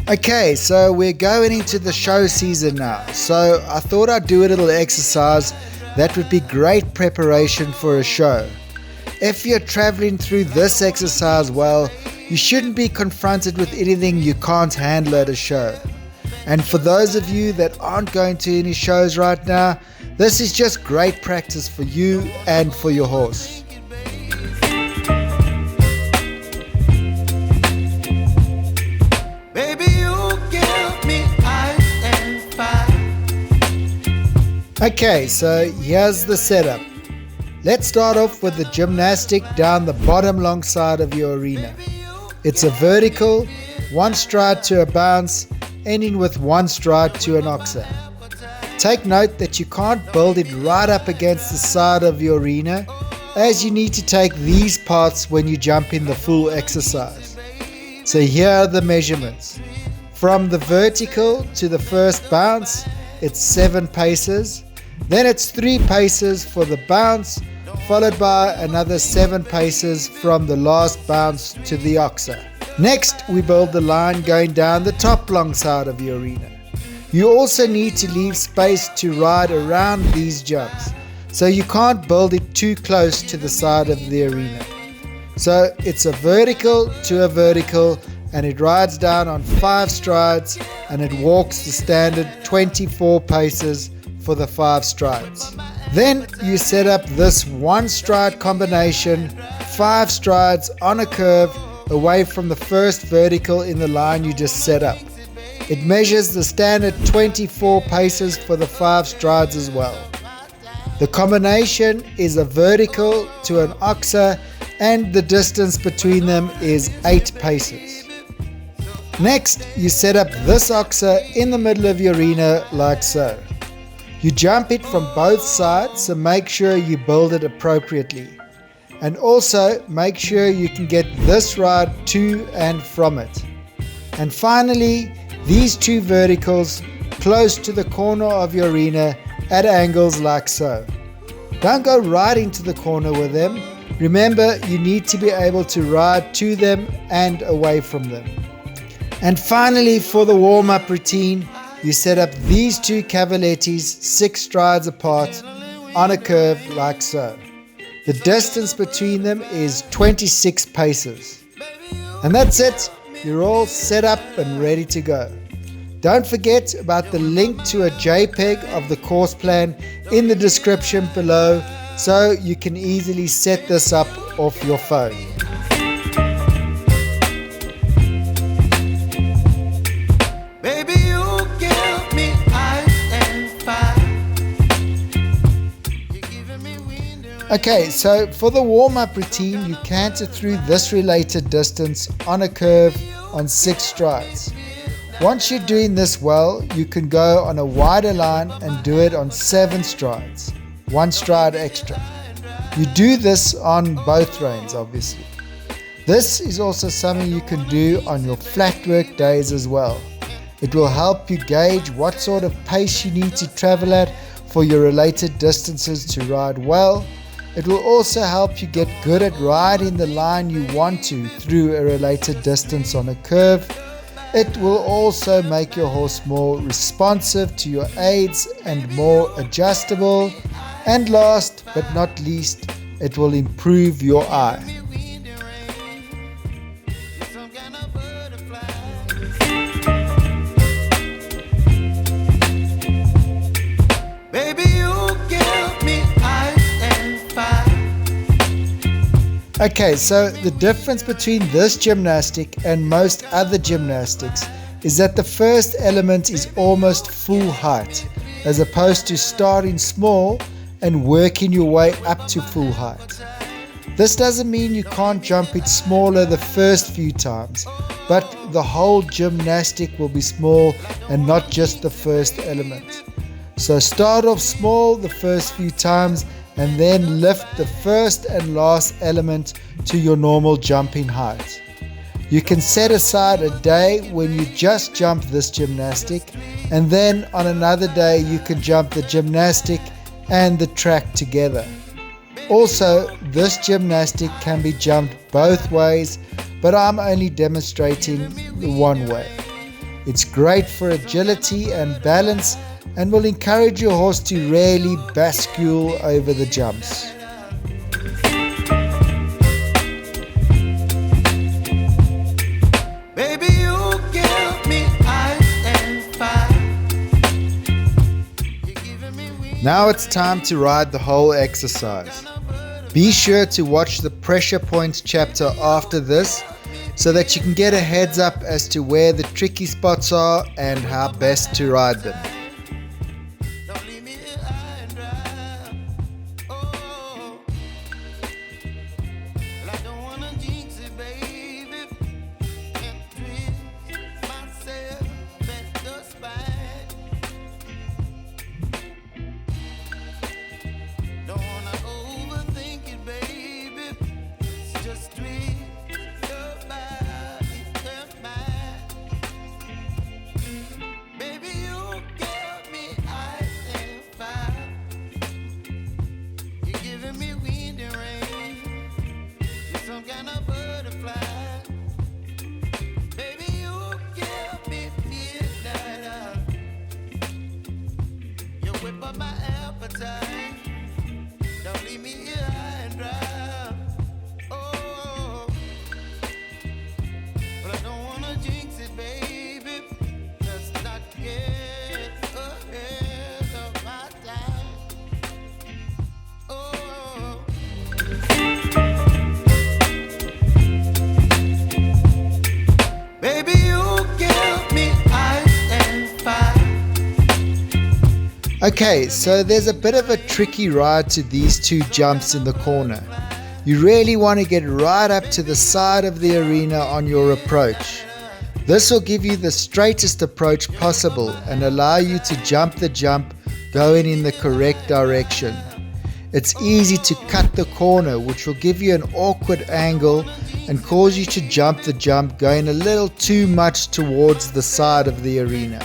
Okay, so we're going into the show season now. So I thought I'd do a little exercise that would be great preparation for a show. If you're traveling through this exercise well, you shouldn't be confronted with anything you can't handle at a show. And for those of you that aren't going to any shows right now, this is just great practice for you and for your horse. Okay, so here's the setup. Let's start off with the gymnastic down the bottom long side of your arena. It's a vertical, one stride to a bounce, ending with one stride to an oxer. Take note that you can't build it right up against the side of your arena, as you need to take these parts when you jump in the full exercise. So here are the measurements. From the vertical to the first bounce, it's 7 paces. Then it's 3 paces for the bounce, followed by another 7 paces from the last bounce to the oxer. Next, we build the line going down the top long side of your arena. You also need to leave space to ride around these jumps, so you can't build it too close to the side of the arena. So it's a vertical to a vertical, and it rides down on 5 strides, and it walks the standard 24 paces for the 5 strides. Then you set up this 1 stride combination, 5 strides on a curve away from the first vertical in the line you just set up. It measures the standard 24 paces for the 5 strides as well. The combination is a vertical to an oxer, and the distance between them is 8 paces. Next, you set up this oxer in the middle of your arena like so. You jump it from both sides, so make sure you build it appropriately. And also make sure you can get this ride to and from it. And finally, these 2 verticals close to the corner of your arena at angles like so. Don't go right into the corner with them. Remember, you need to be able to ride to them and away from them. And finally, for the warm-up routine, you set up these 2 cavalettis 6 strides apart on a curve like so. The distance between them is 26 paces. And that's it. You're all set up and ready to go. Don't forget about the link to a JPEG of the course plan in the description below, so you can easily set this up off your phone. Okay, so for the warm-up routine, you canter through this related distance on a curve on 6 strides. Once you're doing this well, you can go on a wider line and do it on 7 strides, 1 stride extra. You do this on both reins, obviously. This is also something you can do on your flat work days as well. It will help you gauge what sort of pace you need to travel at for your related distances to ride well. It will also help you get good at riding the line you want to through a related distance on a curve. It will also make your horse more responsive to your aids and more adjustable. And last but not least, it will improve your eye. Okay, so the difference between this gymnastic and most other gymnastics is that the first element is almost full height, as opposed to starting small and working your way up to full height. This doesn't mean you can't jump it smaller the first few times, but the whole gymnastic will be small and not just the first element. So start off small the first few times and then lift the first and last element to your normal jumping height. You can set aside a day when you just jump this gymnastic, and then on another day you can jump the gymnastic and the track together. Also, this gymnastic can be jumped both ways, but I'm only demonstrating the one way. It's great for agility and balance and will encourage your horse to really bascule over the jumps. Baby, you give me ice and fire. You're giving me wings. Now it's time to ride the whole exercise. Be sure to watch the pressure points chapter after this so that you can get a heads up as to where the tricky spots are and how best to ride them. Don't leave me here high and dry. Oh, well, I don't wanna jinx it, baby, and twist myself at the spine. Don't wanna overthink it, baby. It's just twist your body and mine. Baby, you give me ice and fire. You're giving me wind and rain. You're some kind of butterfly. Baby, you give me midnight oil. You whip up my appetite. Don't leave me here high and dry. Oh, but I don't wanna jinx it, baby. Let's not get ahead of my time. Oh, baby, you give me ice and fire. Okay, so there's a bit of a tricky ride to these two jumps in the corner. You really want to get right up to the side of the arena on your approach. This will give you the straightest approach possible and allow you to jump the jump going in the correct direction. It's easy to cut the corner, which will give you an awkward angle and cause you to jump the jump going a little too much towards the side of the arena.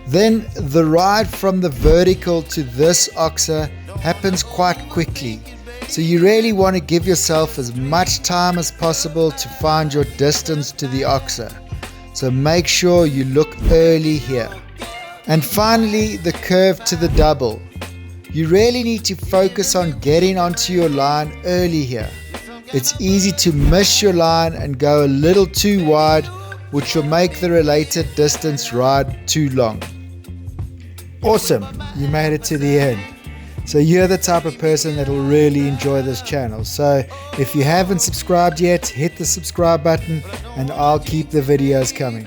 Then the ride from the vertical to this oxer happens quite quickly, so you really want to give yourself as much time as possible to find your distance to the oxer. So make sure you look early here. And finally, the curve to the double. You really need to focus on getting onto your line early here. It's easy to miss your line and go a little too wide, which will make the related distance ride too long. Awesome, you made it to the end. So you're the type of person that will really enjoy this channel. So if you haven't subscribed yet, hit the subscribe button and I'll keep the videos coming.